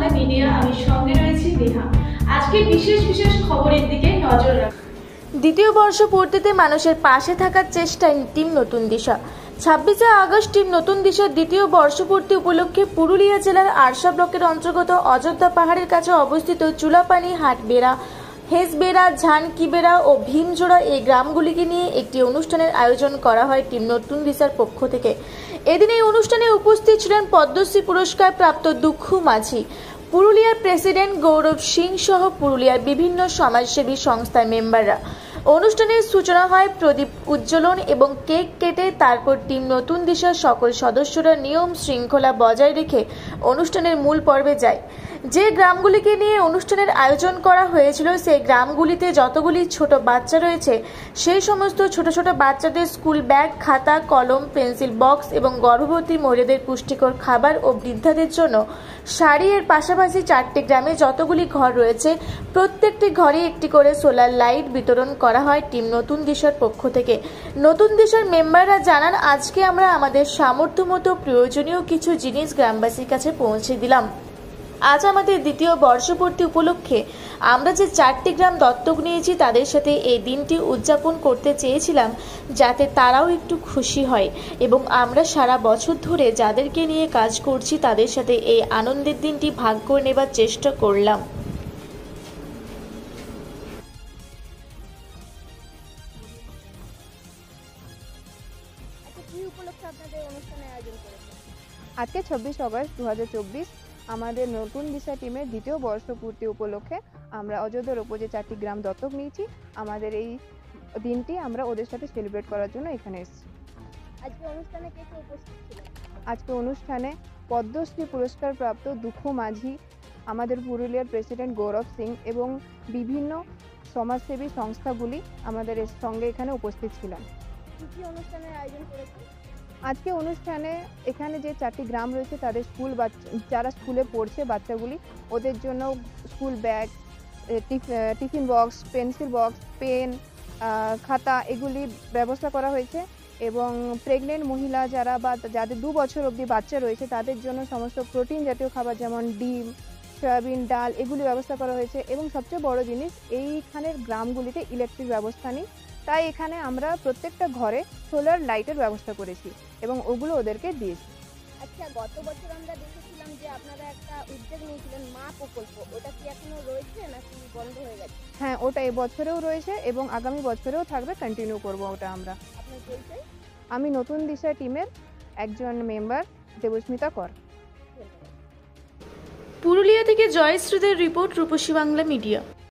Bangla media, আমি সঙ্গে রয়েছি নেহা। আজকে বিশেষ খবরের দিকে নজর রাখুন। দ্বিতীয় বর্ষ পূর্তিতে মানুষের পাশে থাকার চেষ্টায় টিম নতুন দিশা। 26শে আগস্ট টিম নতুন দিশার দ্বিতীয় বর্ষপূর্তি উপলক্ষে পুরুলিয়া জেলার আরশা ব্লকের অন্তর্গত অযোধ্যা পাহাড়ের কাছে অবস্থিত চুলাপানি, হাটবেড়া, হেসবেড়া, ঝানকিবেড়া ও ভীমজোড়া এই গ্রামগুলিকে নিয়ে একটি অনুষ্ঠানের আয়োজন করা হয় টিম নতুন দিশার পক্ষ থেকে। এদিন এই অনুষ্ঠানে উপস্থিত ছিলেন পদ্মশ্রী পুরস্কার প্রাপ্ত দুঃখু মাঝি, পুরুলিয়ার প্রেসিডেন্ট গৌরব সিং সহ পুরুলিয়ার বিভিন্ন সমাজসেবী সংস্থার মেম্বাররা। অনুষ্ঠানের সূচনা হয় প্রদীপ উজ্জ্বলন এবং কেক কেটে। তারপর টিম নতুন দিশার সকল সদস্যরা নিয়ম শৃঙ্খলা বজায় রেখে অনুষ্ঠানের মূল পর্বে যায়। যে গ্রামগুলিকে নিয়ে অনুষ্ঠানের আয়োজন করা হয়েছিল সেই গ্রামগুলিতে যতগুলি ছোট বাচ্চা রয়েছে সেই সমস্ত ছোট বাচ্চাদের স্কুল ব্যাগ, খাতা, কলম, পেন্সিল বক্স এবং গর্ভবতী মহিলাদের পুষ্টিকর খাবার ও বৃদ্ধাদের জন্য শাড়ি এর পাশাপাশি 4টি গ্রামে যতগুলি ঘর রয়েছে প্রত্যেকটি ঘরে একটি করে সোলার লাইট বিতরণ করা হয় টিম নতুন দিশার পক্ষ থেকে। নতুন দিশার মেম্বাররা জানান, আজকে আমরা আমাদের সামর্থ্য মতো প্রয়োজনীয় কিছু জিনিস গ্রামবাসীর কাছে পৌঁছে দিলাম। আজ আমাদের দ্বিতীয় বর্ষপূর্তি উপলক্ষে আমরা যে 4টি গ্রাম দত্তক নিয়েছি তাদের সাথে এই দিনটি উদযাপন করতে চেয়েছিলাম যাতে তারাও একটু খুশি হয়, এবং আমরা সারা বছর ধরে যাদেরকে নিয়ে কাজ করছি তাদের সাথে এই আনন্দের দিনটি ভাগ করে নেবার চেষ্টা করলাম। আজকে 26 আগস্ট 2024 আমাদের নতুন দিশা টিমের দ্বিতীয় বর্ষপূর্তি উপলক্ষে আমরা অযোধ্যার উপর যে 4টি গ্রাম দত্তক নিয়েছি, আমাদের এই দিনটি আমরা ওদের সাথে সেলিব্রেট করার জন্য এখানে এসেছি। আজকে অনুষ্ঠানে কে কে উপস্থিত ছিলেন? আজকে অনুষ্ঠানে পদ্মশ্রী পুরস্কার প্রাপ্ত দুঃখু মাঝি, আমাদের পুরুলিয়ার প্রেসিডেন্ট গৌরব সিং এবং বিভিন্ন সমাজসেবী সংস্থাগুলি আমাদের সঙ্গে এখানে উপস্থিত ছিলেন। কি অনুষ্ঠানের আয়োজন করেছেন? আজকে অনুষ্ঠানে এখানে যে 4টি গ্রাম রয়েছে তাদের যারা স্কুলে পড়ছে বাচ্চাগুলি, ওদের জন্য school bag, tiffin box, pencil box, pen, খাতা এগুলি ব্যবস্থা করা হয়েছে। এবং প্রেগনেন্ট মহিলা যারা বা যাদের 2 বছর অবধি বাচ্চা রয়েছে তাদের জন্য সমস্ত প্রোটিন জাতীয় খাবার যেমন ডিম, সয়াবিন, ডাল এগুলি ব্যবস্থা করা হয়েছে। এবং সবচেয়ে বড় জিনিস, এইখানের গ্রামগুলিতে ইলেকট্রিক ব্যবস্থা নেই, তাই এখানে আমরা প্রত্যেকটা ঘরে সোলার লাইটের ব্যবস্থা করেছি এবং ওগুলো ওদেরকে দিয়েছি। আচ্ছা, গত বছর আমরা দেখেছিলাম যে আপনারা একটা উদ্যোগ নিয়েছিলেন মা প্রকল্প, ওটা কি এখনো রয়েছে নাকি বন্ধ হয়ে গেছে? হ্যাঁ, ওটা এবছরেও রয়েছে এবং আগামী বছরেও থাকবে, কন্টিনিউ করব ওটা আমরা। আপনার পরিচয়? আমি নতুন দিশা টিমের একজন মেম্বার, দেবস্মিতা কর। পুরুলিয়া থেকে জয়শ্রীদের রিপোর্ট, রূপসী বাংলা মিডিয়া।